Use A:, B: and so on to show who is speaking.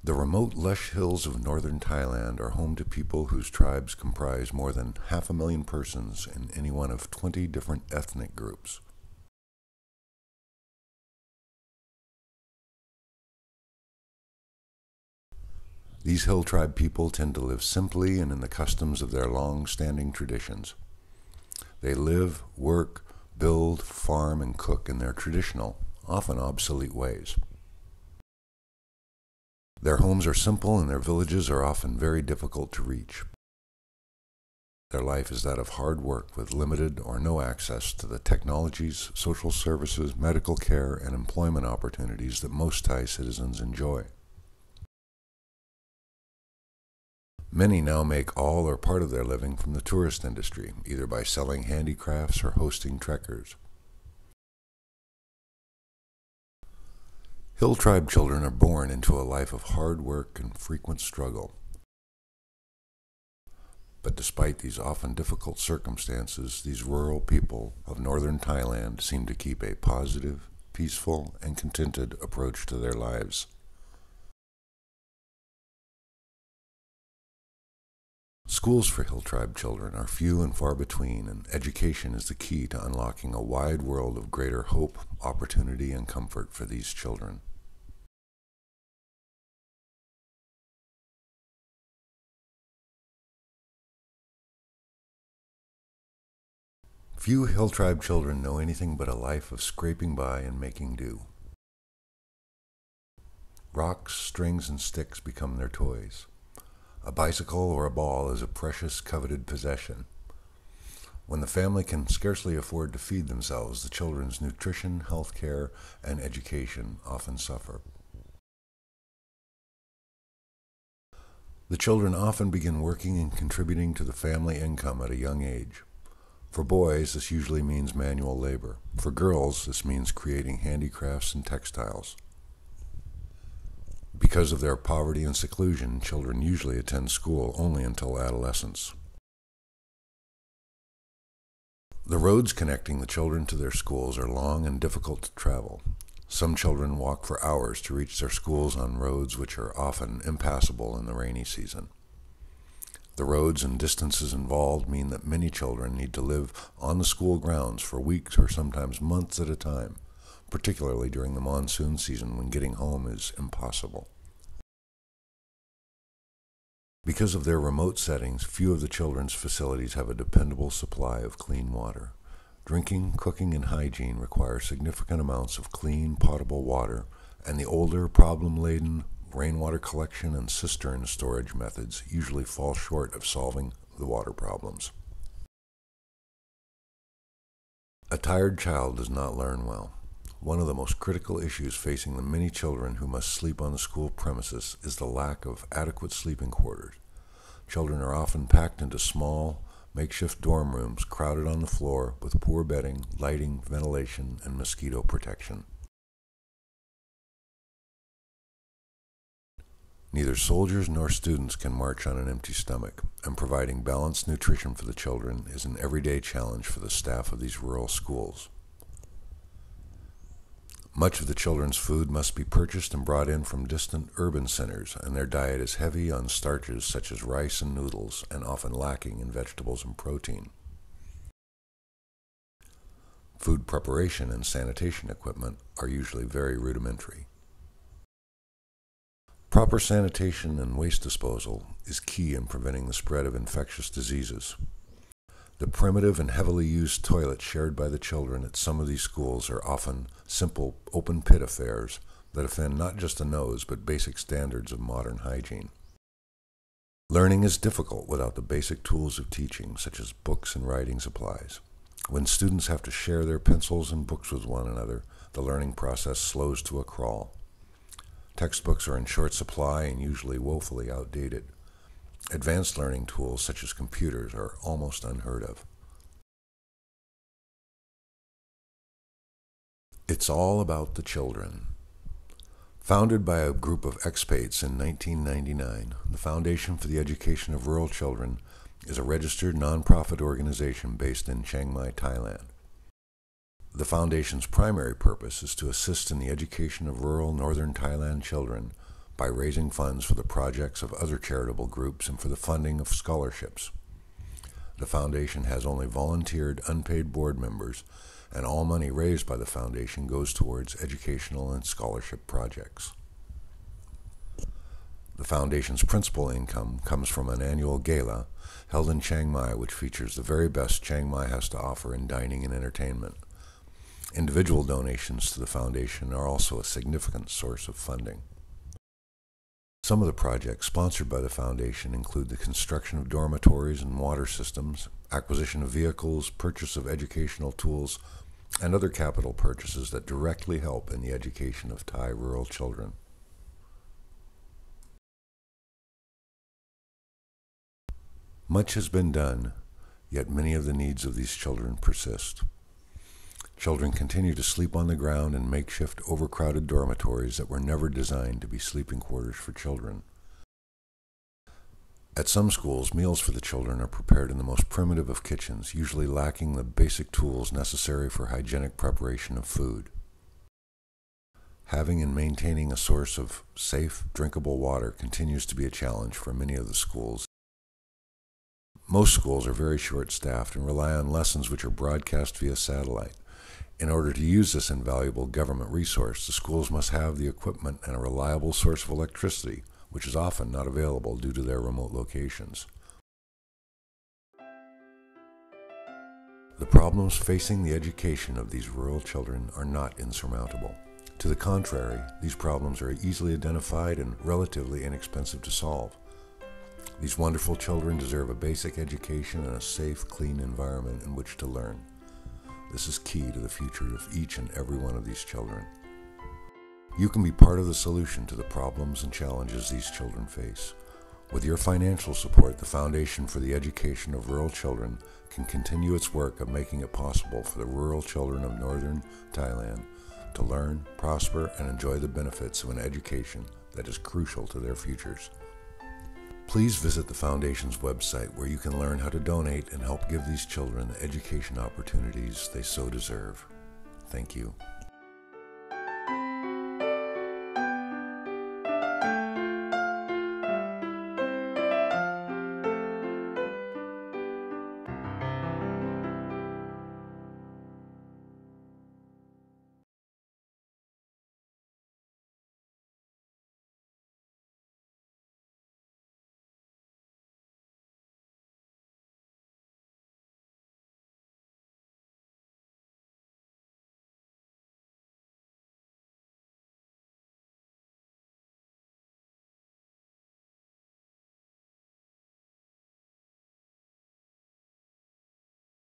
A: The remote lush hills of northern Thailand are home to people whose tribes comprise more than 500,000 persons in any one of 20 different ethnic groups. These hill tribe people tend to live simply and in the customs of their long-standing traditions. They live, work, build, farm, and cook in their traditional, often obsolete ways. Their homes are simple and their villages are often very difficult to reach. Their life is that of hard work with limited or no access to the technologies, social services, medical care, and employment opportunities that most Thai citizens enjoy. Many now make all or part of their living from the tourist industry, either by selling handicrafts or hosting trekkers. Hill tribe children are born into a life of hard work and frequent struggle. But despite these often difficult circumstances, these rural people of northern Thailand seem to keep a positive, peaceful, and contented approach to their lives. Schools for hill tribe children are few and far between, and education is the key to unlocking a wide world of greater hope, opportunity, and comfort for these children. Few hill tribe children know anything but a life of scraping by and making do. Rocks, strings, and sticks become their toys. A bicycle or a ball is a precious, coveted possession. When the family can scarcely afford to feed themselves, the children's nutrition, health care, and education often suffer. The children often begin working and contributing to the family income at a young age. For boys, this usually means manual labor. For girls, this means creating handicrafts and textiles. Because of their poverty and seclusion, children usually attend school only until adolescence. The roads connecting the children to their schools are long and difficult to travel. Some children walk for hours to reach their schools on roads which are often impassable in the rainy season. The roads and distances involved mean that many children need to live on the school grounds for weeks or sometimes months at a time, particularly during the monsoon season when getting home is impossible. Because of their remote settings, few of the children's facilities have a dependable supply of clean water. Drinking, cooking, and hygiene require significant amounts of clean, potable water, and the older, problem-laden rainwater collection and cistern storage methods usually fall short of solving the water problems. A tired child does not learn well. One of the most critical issues facing the many children who must sleep on the school premises is the lack of adequate sleeping quarters. Children are often packed into small, makeshift dorm rooms crowded on the floor with poor bedding, lighting, ventilation, and mosquito protection. Neither soldiers nor students can march on an empty stomach, and providing balanced nutrition for the children is an everyday challenge for the staff of these rural schools. Much of the children's food must be purchased and brought in from distant urban centers, and their diet is heavy on starches such as rice and noodles, and often lacking in vegetables and protein. Food preparation and sanitation equipment are usually very rudimentary. Proper sanitation and waste disposal is key in preventing the spread of infectious diseases. The primitive and heavily used toilets shared by the children at some of these schools are often simple, open-pit affairs that offend not just the nose, but basic standards of modern hygiene. Learning is difficult without the basic tools of teaching, such as books and writing supplies. When students have to share their pencils and books with one another, the learning process slows to a crawl. Textbooks are in short supply and usually woefully outdated. Advanced learning tools such as computers are almost unheard of. It's all about the children. Founded by a group of expats in 1999, the Foundation for the Education of Rural Children is a registered nonprofit organization based in Chiang Mai, Thailand. The Foundation's primary purpose is to assist in the education of rural northern Thailand children by raising funds for the projects of other charitable groups and for the funding of scholarships. The foundation has only volunteered, unpaid board members, and all money raised by the foundation goes towards educational and scholarship projects. The foundation's principal income comes from an annual gala held in Chiang Mai, which features the very best Chiang Mai has to offer in dining and entertainment. Individual donations to the foundation are also a significant source of funding. Some of the projects sponsored by the foundation include the construction of dormitories and water systems, acquisition of vehicles, purchase of educational tools, and other capital purchases that directly help in the education of Thai rural children. Much has been done, yet many of the needs of these children persist. Children continue to sleep on the ground in makeshift, overcrowded dormitories that were never designed to be sleeping quarters for children. At some schools, meals for the children are prepared in the most primitive of kitchens, usually lacking the basic tools necessary for hygienic preparation of food. Having and maintaining a source of safe, drinkable water continues to be a challenge for many of the schools. Most schools are very short-staffed and rely on lessons which are broadcast via satellite. In order to use this invaluable government resource, the schools must have the equipment and a reliable source of electricity, which is often not available due to their remote locations. The problems facing the education of these rural children are not insurmountable. To the contrary, these problems are easily identified and relatively inexpensive to solve. These wonderful children deserve a basic education and a safe, clean environment in which to learn. This is key to the future of each and every one of these children. You can be part of the solution to the problems and challenges these children face. With your financial support, the Foundation for the Education of Rural Children can continue its work of making it possible for the rural children of northern Thailand to learn, prosper, and enjoy the benefits of an education that is crucial to their futures. Please visit the Foundation's website where you can learn how to donate and help give these children the education opportunities they so deserve. Thank you.